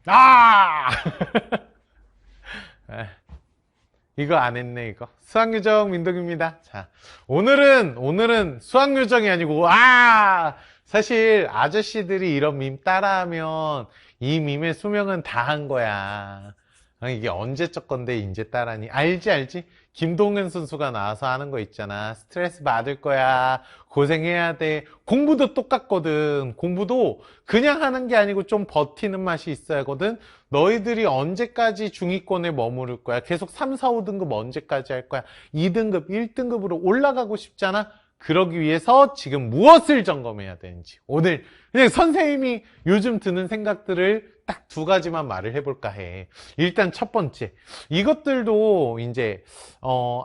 아! 이거 안 했네, 이거. 수학유정 민덕입니다. 자, 오늘은 수학유정이 아니고, 사실 아저씨들이 이런 밈 따라하면 이 밈의 수명은 다 한 거야. 이게 언제적 건데 이제 따라하니? 알지? 김동현 선수가 나와서 하는 거 있잖아. 스트레스 받을 거야. 고생해야 돼. 공부도 똑같거든. 공부도 그냥 하는 게 아니고 좀 버티는 맛이 있어야 하거든. 너희들이 언제까지 중위권에 머무를 거야? 계속 3, 4, 5등급 언제까지 할 거야? 2등급, 1등급으로 올라가고 싶잖아? 그러기 위해서 지금 무엇을 점검해야 되는지. 오늘 그냥 선생님이 요즘 드는 생각들을 딱 두 가지만 말을 해볼까 해. 일단 첫 번째. 이것들도 이제,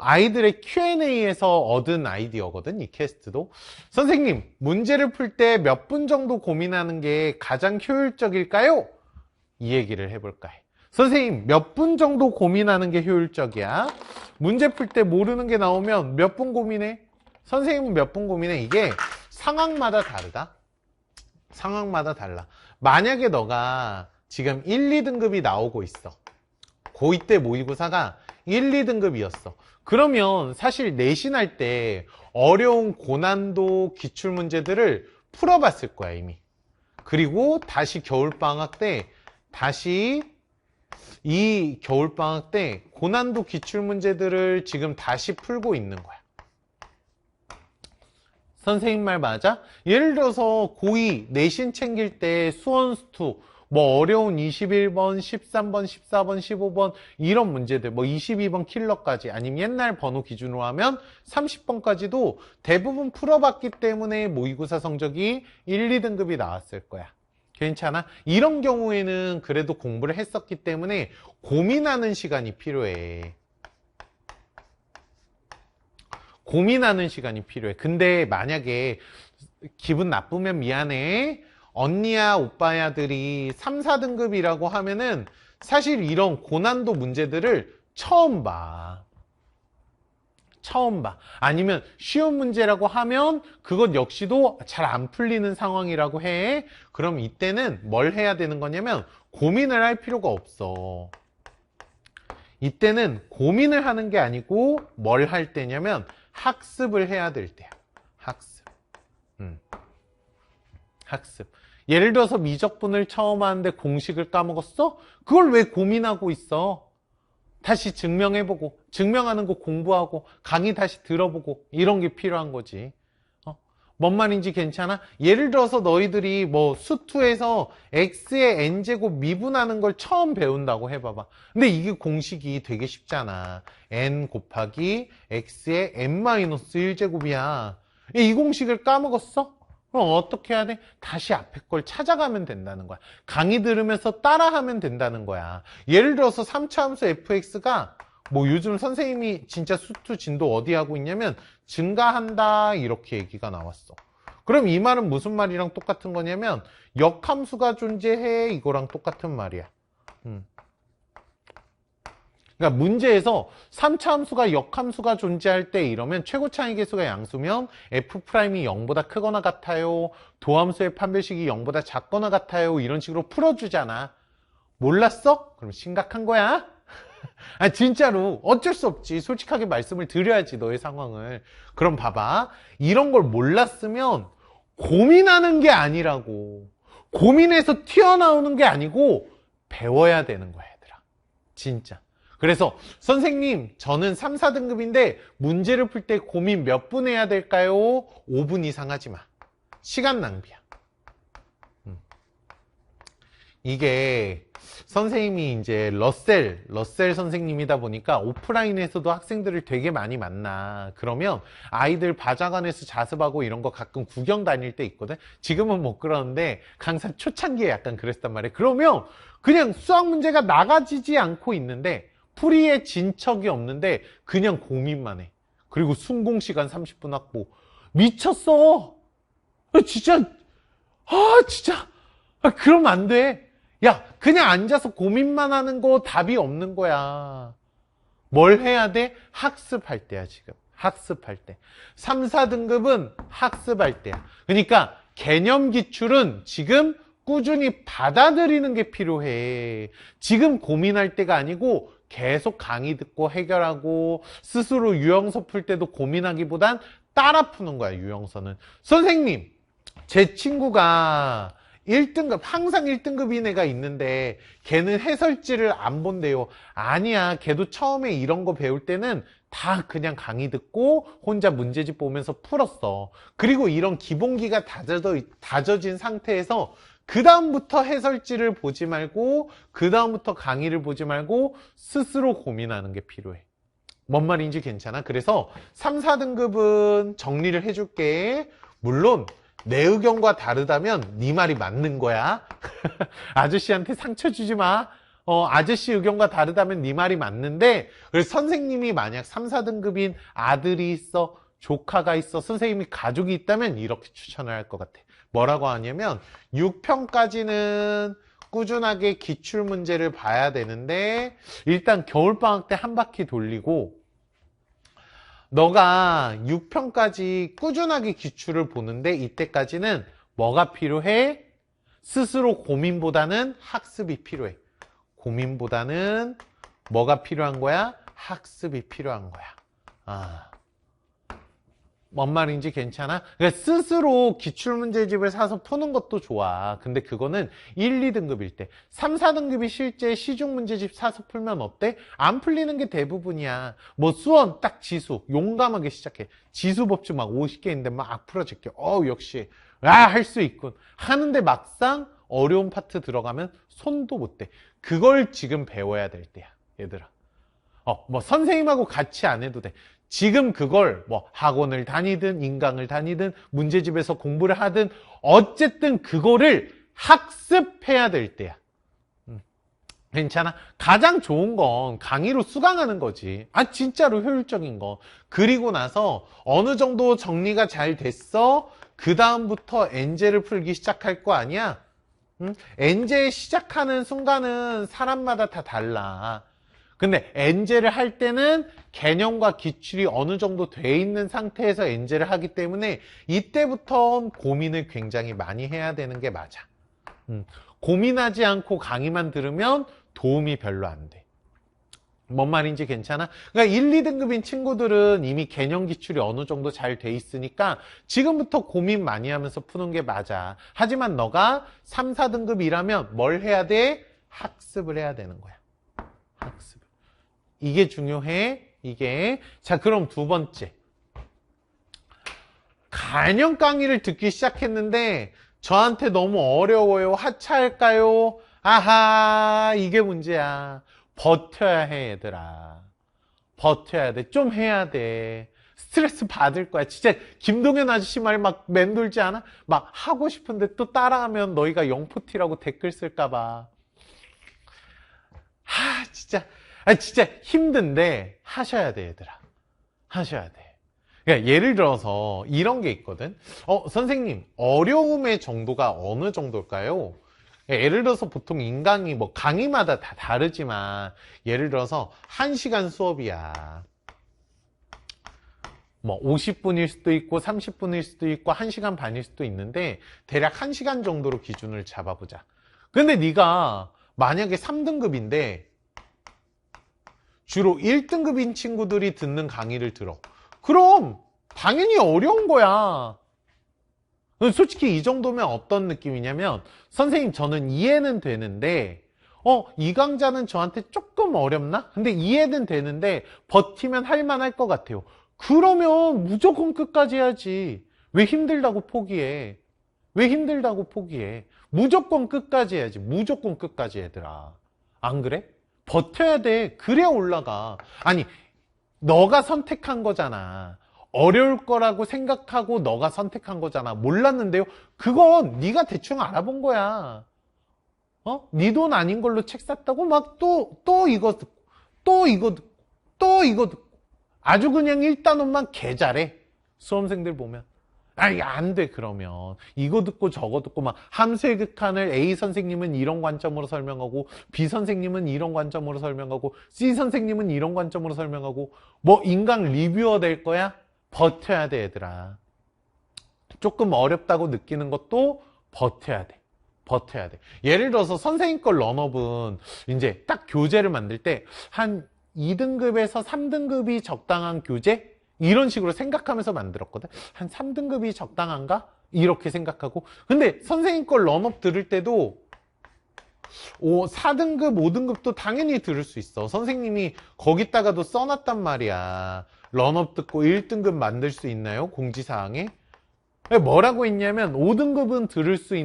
아이들의 Q&A에서 얻은 아이디어거든, 이 캐스트도. 선생님, 문제를 풀 때 몇 분 정도 고민하는 게 가장 효율적일까요? 이 얘기를 해볼까 해. 선생님, 몇 분 정도 고민하는 게 효율적이야? 문제 풀 때 모르는 게 나오면 몇 분 고민해? 선생님은 몇 분 고민해? 이게 상황마다 다르다. 상황마다 달라. 만약에 너가 지금 1, 2등급이 나오고 있어. 고2 때 모의고사가 1, 2등급이었어. 그러면 사실 내신할 때 어려운 고난도 기출문제들을 풀어봤을 거야, 이미. 그리고 다시 겨울방학 때 이 겨울방학 때 고난도 기출문제들을 지금 다시 풀고 있는 거야. 선생님 말 맞아? 예를 들어서 고2 내신 챙길 때 수원수투 뭐 어려운 21번, 13번, 14번, 15번 이런 문제들 뭐 22번 킬러까지 아니면 옛날 번호 기준으로 하면 30번까지도 대부분 풀어봤기 때문에 모의고사 성적이 1, 2등급이 나왔을 거야. 괜찮아? 이런 경우에는 그래도 공부를 했었기 때문에 고민하는 시간이 필요해. 고민하는 시간이 필요해. 근데 만약에 기분 나쁘면 미안해. 언니야 오빠야들이 3, 4등급이라고 하면은 사실 이런 고난도 문제들을 처음 봐. 아니면 쉬운 문제라고 하면 그것 역시도 잘 안 풀리는 상황이라고 해. 그럼 이때는 뭘 해야 되는 거냐면 고민을 할 필요가 없어. 이때는 고민을 하는 게 아니고 뭘 할 때냐면 학습을 해야 될 때야. 학습. 예를 들어서 미적분을 처음 하는데 공식을 까먹었어? 그걸 왜 고민하고 있어? 다시 증명해보고, 증명하는 거 공부하고, 강의 다시 들어보고, 이런 게 필요한 거지. 뭔 말인지 괜찮아? 예를 들어서 너희들이 뭐 수투에서 x의 n제곱 미분하는 걸 처음 배운다고 해봐봐. 근데 이게 공식이 되게 쉽잖아. n 곱하기 x의 n-1제곱이야. 이 공식을 까먹었어? 그럼 어떻게 해야 돼? 다시 앞에 걸 찾아가면 된다는 거야. 강의 들으면서 따라하면 된다는 거야. 예를 들어서 3차 함수 fx가 뭐 요즘 선생님이 진짜 수투 진도 어디 하고 있냐면 증가한다 이렇게 얘기가 나왔어. 그럼 이 말은 무슨 말이랑 똑같은 거냐면 역함수가 존재해 이거랑 똑같은 말이야. 그러니까 문제에서 3차 함수가 역함수가 존재할 때 이러면 최고 차이 계수가 양수면 f'이 0보다 크거나 같아요. 도함수의 판별식이 0보다 작거나 같아요. 이런 식으로 풀어주잖아. 몰랐어? 그럼 심각한 거야. 진짜로 어쩔 수 없지. 솔직하게 말씀을 드려야지 너의 상황을. 그럼 봐봐. 이런 걸 몰랐으면 고민하는 게 아니라고. 고민해서 튀어나오는 게 아니고 배워야 되는 거야 얘들아. 진짜. 그래서 선생님 저는 3, 4등급인데 문제를 풀 때 고민 몇 분 해야 될까요? 5분 이상 하지 마. 시간 낭비야. 이게 선생님이 이제 러셀 선생님이다 보니까 오프라인에서도 학생들을 되게 많이 만나. 그러면 아이들 바자관에서 자습하고 이런 거 가끔 구경 다닐 때 있거든. 지금은 못 그러는데 강사 초창기에 약간 그랬단 말이야. 그러면 그냥 수학 문제가 나가지지 않고 있는데 풀이에 진척이 없는데 그냥 고민만 해. 그리고 순공 시간 30분 확보. 미쳤어. 진짜 그러면 안 돼. 야, 그냥 앉아서 고민만 하는 거 답이 없는 거야. 뭘 해야 돼? 학습할 때야, 지금. 학습할 때. 3, 4등급은 학습할 때야. 그러니까 개념 기출은 지금 꾸준히 받아들이는 게 필요해. 지금 고민할 때가 아니고 계속 강의 듣고 해결하고 스스로 유형서 풀 때도 고민하기보단 따라 푸는 거야, 유형서는. 선생님, 제 친구가 1등급, 항상 1등급인 애가 있는데 걔는 해설지를 안 본대요. 아니야, 걔도 처음에 이런 거 배울 때는 다 그냥 강의 듣고 혼자 문제집 보면서 풀었어. 그리고 이런 기본기가 다져진 상태에서 그 다음부터 해설지를 보지 말고 그 다음부터 강의를 보지 말고 스스로 고민하는 게 필요해. 뭔 말인지 괜찮아? 그래서 3, 4등급은 정리를 해줄게. 물론 내 의견과 다르다면 네 말이 맞는 거야. 아저씨한테 상처 주지 마. 아저씨 의견과 다르다면 네 말이 맞는데, 그래서 선생님이 만약 3, 4등급인 아들이 있어, 조카가 있어, 선생님이 가족이 있다면 이렇게 추천을 할 것 같아. 뭐라고 하냐면 6편까지는 꾸준하게 기출문제를 봐야 되는데, 일단 겨울방학 때 한 바퀴 돌리고 너가 6편까지 꾸준하게 기출을 보는데, 이때까지는 뭐가 필요해? 스스로 고민보다는 학습이 필요해. 고민보다는 뭐가 필요한 거야? 학습이 필요한 거야. 뭔 말인지 괜찮아? 그러니까 스스로 기출문제집을 사서 푸는 것도 좋아. 근데 그거는 1, 2등급일 때. 3, 4등급이 실제 시중문제집 사서 풀면 어때? 안 풀리는 게 대부분이야. 뭐 수원 딱 지수 용감하게 시작해. 지수 법칙 막 50개 있는데 막 풀어줄게. 역시 할 수 있군. 하는데 막상 어려운 파트 들어가면 손도 못 대. 그걸 지금 배워야 될 때야, 얘들아. 뭐 선생님하고 같이 안 해도 돼. 지금 그걸 뭐 학원을 다니든 인강을 다니든 문제집에서 공부를 하든 어쨌든 그거를 학습해야 될 때야. 괜찮아? 가장 좋은 건 강의로 수강하는 거지. 진짜로 효율적인 거. 그리고 나서 어느 정도 정리가 잘 됐어? 그 다음부터 엔제를 풀기 시작할 거 아니야? 엔제 시작하는 순간은 사람마다 다 달라. 근데 엔제를 할 때는 개념과 기출이 어느 정도 돼 있는 상태에서 엔제를 하기 때문에 이때부터 고민을 굉장히 많이 해야 되는 게 맞아. 고민하지 않고 강의만 들으면 도움이 별로 안 돼. 뭔 말인지 괜찮아? 그러니까 1, 2등급인 친구들은 이미 개념 기출이 어느 정도 잘 돼 있으니까 지금부터 고민 많이 하면서 푸는 게 맞아. 하지만 너가 3, 4등급이라면 뭘 해야 돼? 학습을 해야 되는 거야. 학습. 이게 중요해. 이게. 자, 그럼 두 번째. 간형 강의를 듣기 시작했는데 저한테 너무 어려워요. 하차할까요? 아하, 이게 문제야. 버텨야 해, 얘들아. 버텨야 돼. 좀 해야 돼. 스트레스 받을 거야. 진짜 김동현 아저씨 말 막 맴돌지 않아? 막 하고 싶은데 또 따라하면 너희가 영포티라고 댓글 쓸까봐. 진짜 힘든데 하셔야 돼, 얘들아. 하셔야 돼. 그러니까 예를 들어서 이런 게 있거든. 선생님, 어려움의 정도가 어느 정도일까요? 예를 들어서 보통 인강이 뭐 강의마다 다 다르지만 예를 들어서 1시간 수업이야. 뭐 50분일 수도 있고 30분일 수도 있고 1시간 반일 수도 있는데 대략 1시간 정도로 기준을 잡아보자. 근데 네가 만약에 3등급인데 주로 1등급인 친구들이 듣는 강의를 들어. 그럼 당연히 어려운 거야. 솔직히 이 정도면 어떤 느낌이냐면 선생님 저는 이해는 되는데 이 강좌는 저한테 조금 어렵나? 근데 이해는 되는데 버티면 할만할 것 같아요. 그러면 무조건 끝까지 해야지. 왜 힘들다고 포기해? 왜 힘들다고 포기해? 무조건 끝까지 해야지. 무조건 끝까지, 얘들아. 안 그래? 버텨야 돼. 그래야 올라가. 아니, 너가 선택한 거잖아. 어려울 거라고 생각하고 너가 선택한 거잖아. 몰랐는데요? 그건 네가 대충 알아본 거야. 네 돈 아닌 걸로 책 샀다고 막 또 이거 듣고 또 이거 듣고 또 이거 듣고 아주 그냥 1단원만 개 잘해. 수험생들 보면. 안 돼, 그러면. 이거 듣고 저거 듣고 막 함수의 극한을 A 선생님은 이런 관점으로 설명하고 B 선생님은 이런 관점으로 설명하고 C 선생님은 이런 관점으로 설명하고 뭐 인강 리뷰어 될 거야? 버텨야 돼, 얘들아. 조금 어렵다고 느끼는 것도 버텨야 돼. 버텨야 돼. 예를 들어서 선생님 걸 런업은 이제 딱 교재를 만들 때 한 2등급에서 3등급이 적당한 교재? 이런 식으로 생각하면서 만들었거든. 한 3등급이 적당한가? 이렇게 생각하고. 근데 선생님 걸 런업 들을 때도 4등급, 5등급도 당연히 들을 수 있어. 선생님이 거기다가도 써놨단 말이야. 런업 듣고 1등급 만들 수 있나요? 공지사항에. 뭐라고 했냐면 5등급은 들을 수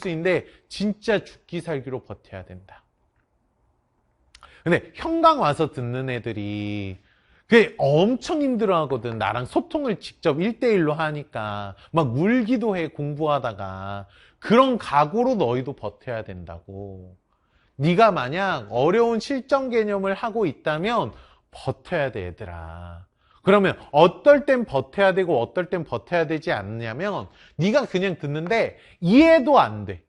있는데 진짜 죽기 살기로 버텨야 된다. 근데 현강 와서 듣는 애들이 그게 엄청 힘들어 하거든. 나랑 소통을 직접 1대1로 하니까 막 울기도 해, 공부하다가. 그런 각오로 너희도 버텨야 된다고. 네가 만약 어려운 실전 개념을 하고 있다면 버텨야 돼, 얘들아. 그러면 어떨 땐 버텨야 되고 어떨 땐 버텨야 되지 않냐면 네가 그냥 듣는데 이해도 안 돼.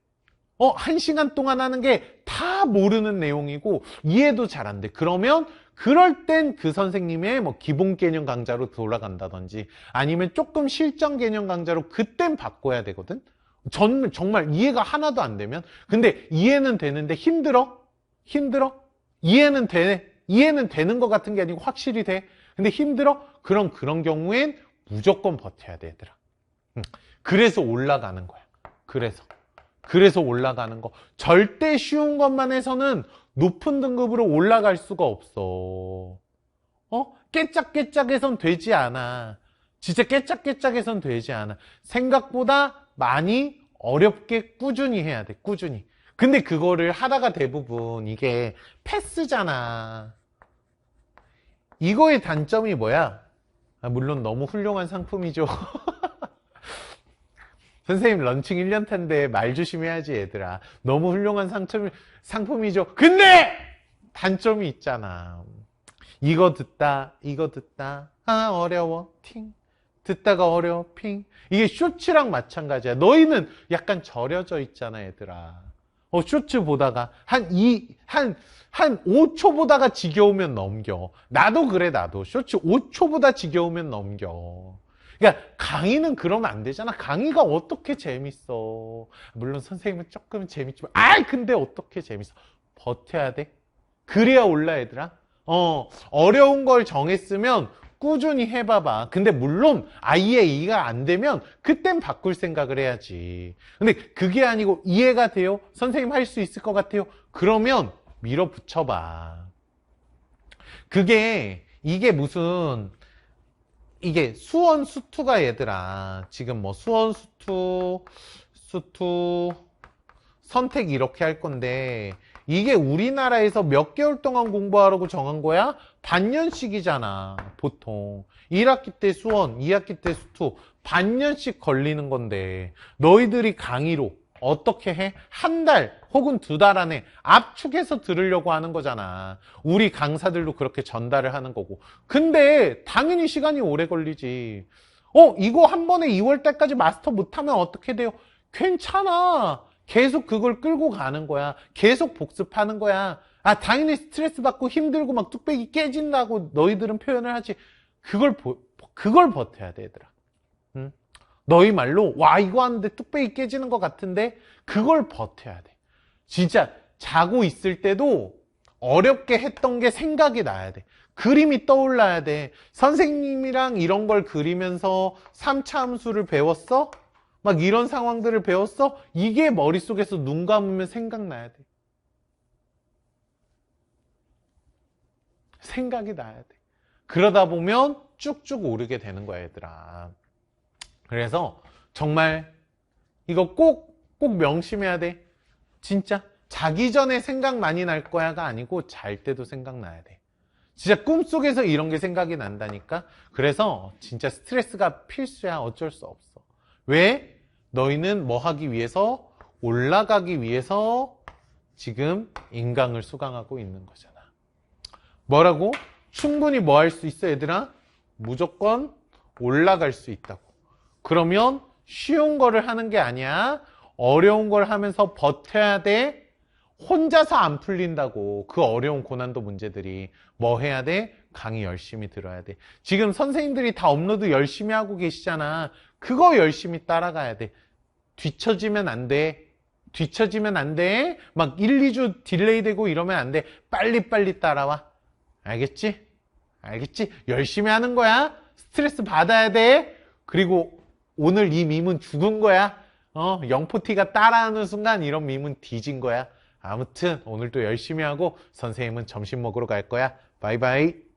1시간 동안 하는 게 다 모르는 내용이고 이해도 잘 안 돼. 그러면 그럴 땐 그 선생님의 뭐 기본 개념 강좌로 돌아간다든지 아니면 조금 실전 개념 강좌로 그땐 바꿔야 되거든. 정말 이해가 하나도 안 되면. 근데 이해는 되는데 힘들어? 이해는 되는 것 같은 게 아니고 확실히 돼. 근데 힘들어? 그런 경우엔 무조건 버텨야 돼, 얘들아. 그래서 올라가는 거야. 그래서 올라가는 거. 절대 쉬운 것만 해서는 높은 등급으로 올라갈 수가 없어. 깨짝깨짝해선 되지 않아. 진짜 깨짝깨짝해선 되지 않아. 생각보다 많이 어렵게 꾸준히 해야 돼. 꾸준히. 근데 그거를 하다가 대부분 이게 패스잖아. 이거의 단점이 뭐야? 물론 너무 훌륭한 상품이죠. 선생님 런칭 1년차인데 말 조심해야지, 얘들아. 너무 훌륭한 상품이죠. 근데 단점이 있잖아. 이거 듣다 어려워 팅, 듣다가 어려워 핑. 이게 쇼츠랑 마찬가지야. 너희는 약간 절여져 있잖아, 얘들아. 쇼츠 보다가 한 5초 보다가 지겨우면 넘겨. 나도 그래. 쇼츠 5초 보다 지겨우면 넘겨. 그러니까 강의는 그러면 안 되잖아. 강의가 어떻게 재밌어. 물론 선생님은 조금 재밌지만 근데 어떻게 재밌어. 버텨야 돼. 그래야 올라, 얘들아. 어려운 걸 정했으면 꾸준히 해봐봐. 근데 물론 아예 이해가 안 되면 그땐 바꿀 생각을 해야지. 근데 그게 아니고 이해가 돼요? 선생님 할 수 있을 것 같아요? 그러면 밀어붙여봐. 이게 수원 수투가, 얘들아. 지금 뭐 수원 수투 선택 이렇게 할 건데 이게 우리나라에서 몇 개월 동안 공부하라고 정한 거야? 반년씩이잖아, 보통. 1학기 때 수원, 2학기 때 수투, 반년씩 걸리는 건데 너희들이 강의로 어떻게 해? 한 달 혹은 2달 안에 압축해서 들으려고 하는 거잖아. 우리 강사들도 그렇게 전달을 하는 거고. 근데 당연히 시간이 오래 걸리지. 이거 한 번에 2월 달까지 마스터 못하면 어떻게 돼요? 괜찮아. 계속 그걸 끌고 가는 거야. 계속 복습하는 거야. 당연히 스트레스 받고 힘들고 막 뚝배기 깨진다고 너희들은 표현을 하지. 그걸 버텨야 돼, 얘들아. 응? 너희 말로 이거 하는데 뚝배기 깨지는 것 같은데 그걸 버텨야 돼. 진짜 자고 있을 때도 어렵게 했던 게 생각이 나야 돼. 그림이 떠올라야 돼. 선생님이랑 이런 걸 그리면서 3차 함수를 배웠어? 막 이런 상황들을 배웠어? 이게 머릿속에서 눈 감으면 생각나야 돼. 생각이 나야 돼. 그러다 보면 쭉쭉 오르게 되는 거야, 얘들아. 그래서 정말 이거 꼭 명심해야 돼. 진짜 자기 전에 생각 많이 날 거야가 아니고 잘 때도 생각나야 돼. 진짜 꿈속에서 이런 게 생각이 난다니까. 그래서 진짜 스트레스가 필수야. 어쩔 수 없어. 왜? 너희는 뭐 하기 위해서? 올라가기 위해서 지금 인강을 수강하고 있는 거잖아. 뭐라고? 충분히 뭐 할 수 있어, 얘들아? 무조건 올라갈 수 있다고. 그러면 쉬운 거를 하는 게 아니야. 어려운 걸 하면서 버텨야 돼. 혼자서 안 풀린다고. 그 어려운 고난도 문제들이. 뭐 해야 돼? 강의 열심히 들어야 돼. 지금 선생님들이 다 업로드 열심히 하고 계시잖아. 그거 열심히 따라가야 돼. 뒤처지면 안 돼. 뒤처지면 안 돼. 막 1, 2주 딜레이 되고 이러면 안 돼. 빨리빨리 따라와. 알겠지? 알겠지? 열심히 하는 거야. 스트레스 받아야 돼. 그리고 오늘 이 밈은 죽은 거야. 영포티가 따라하는 순간 이런 밈은 뒤진 거야. 아무튼 오늘도 열심히 하고 선생님은 점심 먹으러 갈 거야. 바이바이.